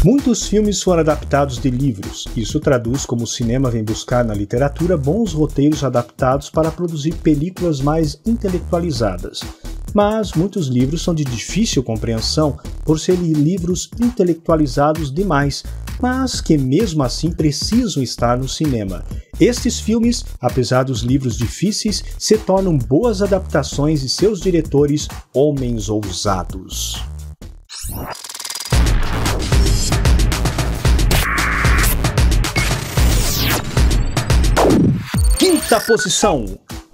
Muitos filmes foram adaptados de livros. Isso traduz como o cinema vem buscar na literatura bons roteiros adaptados para produzir películas mais intelectualizadas. Mas muitos livros são de difícil compreensão por serem livros intelectualizados demais, mas que mesmo assim precisam estar no cinema. Estes filmes, apesar dos livros difíceis, se tornam boas adaptações e seus diretores homens ousados. Quinta posição,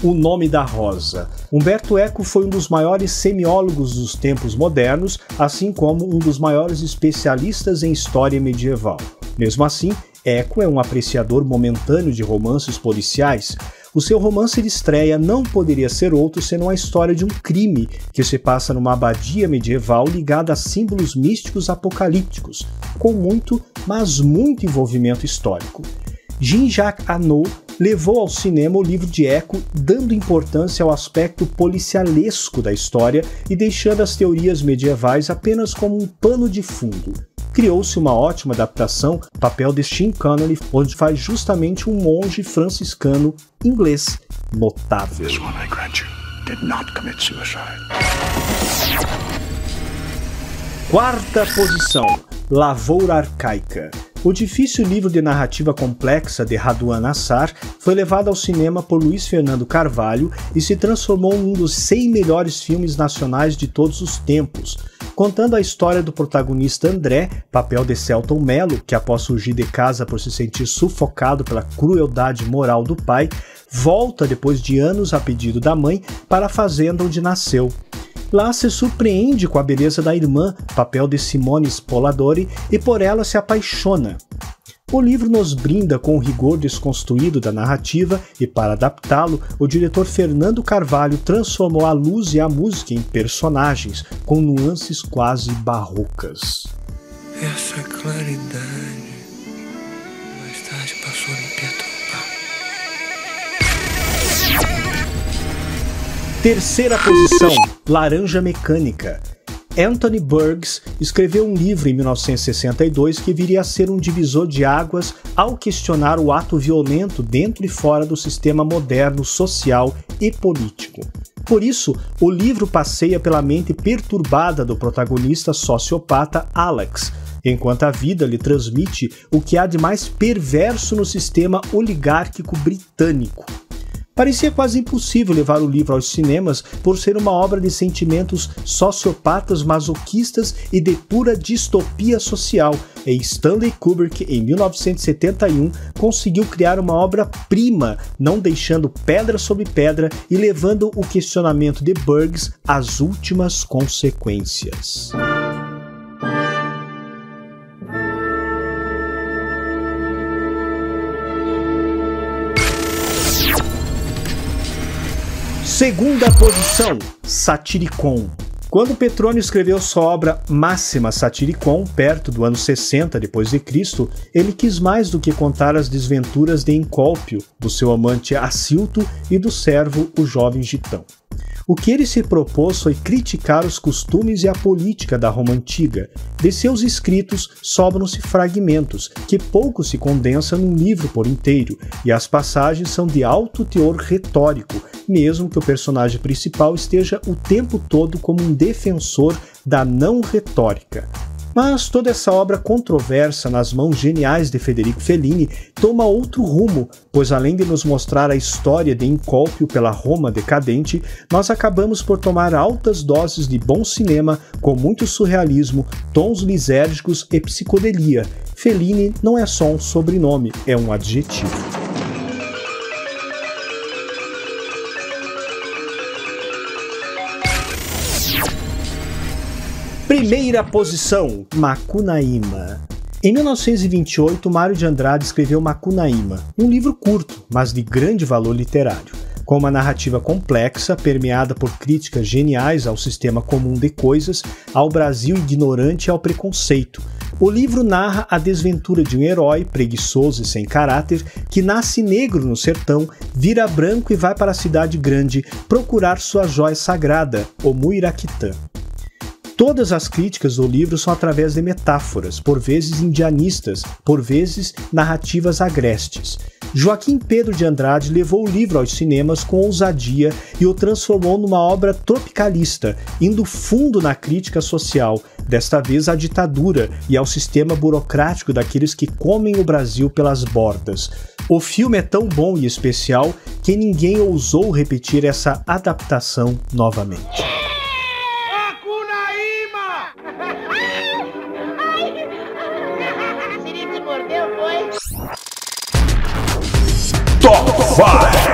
O Nome da Rosa. Humberto Eco foi um dos maiores semiólogos dos tempos modernos, assim como um dos maiores especialistas em história medieval. Mesmo assim, Eco é um apreciador momentâneo de romances policiais. O seu romance de estreia não poderia ser outro senão a história de um crime que se passa numa abadia medieval ligada a símbolos místicos apocalípticos, com muito, mas muito envolvimento histórico. Jean-Jacques Annaud levou ao cinema o livro de Eco, dando importância ao aspecto policialesco da história e deixando as teorias medievais apenas como um pano de fundo. Criou-se uma ótima adaptação, papel de Sean Connery, onde faz justamente um monge franciscano inglês notável. This one, I grant you, did not commit suicide. Quarta posição, Lavoura Arcaica. O difícil livro de narrativa complexa de Raduan Nassar foi levado ao cinema por Luiz Fernando Carvalho e se transformou em um dos 100 melhores filmes nacionais de todos os tempos, contando a história do protagonista André, papel de Selton Mello, que após fugir de casa por se sentir sufocado pela crueldade moral do pai, volta depois de anos a pedido da mãe para a fazenda onde nasceu. Lá se surpreende com a beleza da irmã, papel de Simone Spoladori, e por ela se apaixona. O livro nos brinda com o rigor desconstruído da narrativa e, para adaptá-lo, o diretor Fernando Carvalho transformou a luz e a música em personagens, com nuances quase barrocas. Essa claridade mais tarde passou a me perturbar. Terceira posição, Laranja Mecânica. Anthony Burgess escreveu um livro em 1962 que viria a ser um divisor de águas ao questionar o ato violento dentro e fora do sistema moderno, social e político. Por isso, o livro passeia pela mente perturbada do protagonista sociopata Alex, enquanto a vida lhe transmite o que há de mais perverso no sistema oligárquico britânico. Parecia quase impossível levar o livro aos cinemas por ser uma obra de sentimentos sociopatas masoquistas e de pura distopia social, e Stanley Kubrick, em 1971, conseguiu criar uma obra-prima, não deixando pedra sobre pedra e levando o questionamento de Burgess às últimas consequências. Segunda posição, Satyricon. Quando Petrônio escreveu sua obra Máxima Satyricon, perto do ano 60 d.C., ele quis mais do que contar as desventuras de Encólpio, do seu amante Acilto e do servo, o jovem Gitão. O que ele se propôs foi criticar os costumes e a política da Roma Antiga. De seus escritos sobram-se fragmentos, que pouco se condensa num livro por inteiro, e as passagens são de alto teor retórico, mesmo que o personagem principal esteja o tempo todo como um defensor da não retórica. Mas toda essa obra controversa nas mãos geniais de Federico Fellini toma outro rumo, pois além de nos mostrar a história de Encólpio pela Roma decadente, nós acabamos por tomar altas doses de bom cinema com muito surrealismo, tons lisérgicos e psicodelia. Fellini não é só um sobrenome, é um adjetivo. Primeira posição, Macunaíma. Em 1928, Mário de Andrade escreveu Macunaíma, um livro curto, mas de grande valor literário, com uma narrativa complexa, permeada por críticas geniais ao sistema comum de coisas, ao Brasil ignorante e ao preconceito. O livro narra a desventura de um herói preguiçoso e sem caráter que nasce negro no sertão, vira branco e vai para a cidade grande procurar sua joia sagrada, o Muiraquitã. Todas as críticas do livro são através de metáforas, por vezes indianistas, por vezes narrativas agrestes. Joaquim Pedro de Andrade levou o livro aos cinemas com ousadia e o transformou numa obra tropicalista, indo fundo na crítica social, desta vez à ditadura e ao sistema burocrático daqueles que comem o Brasil pelas bordas. O filme é tão bom e especial que ninguém ousou repetir essa adaptação novamente. Top 5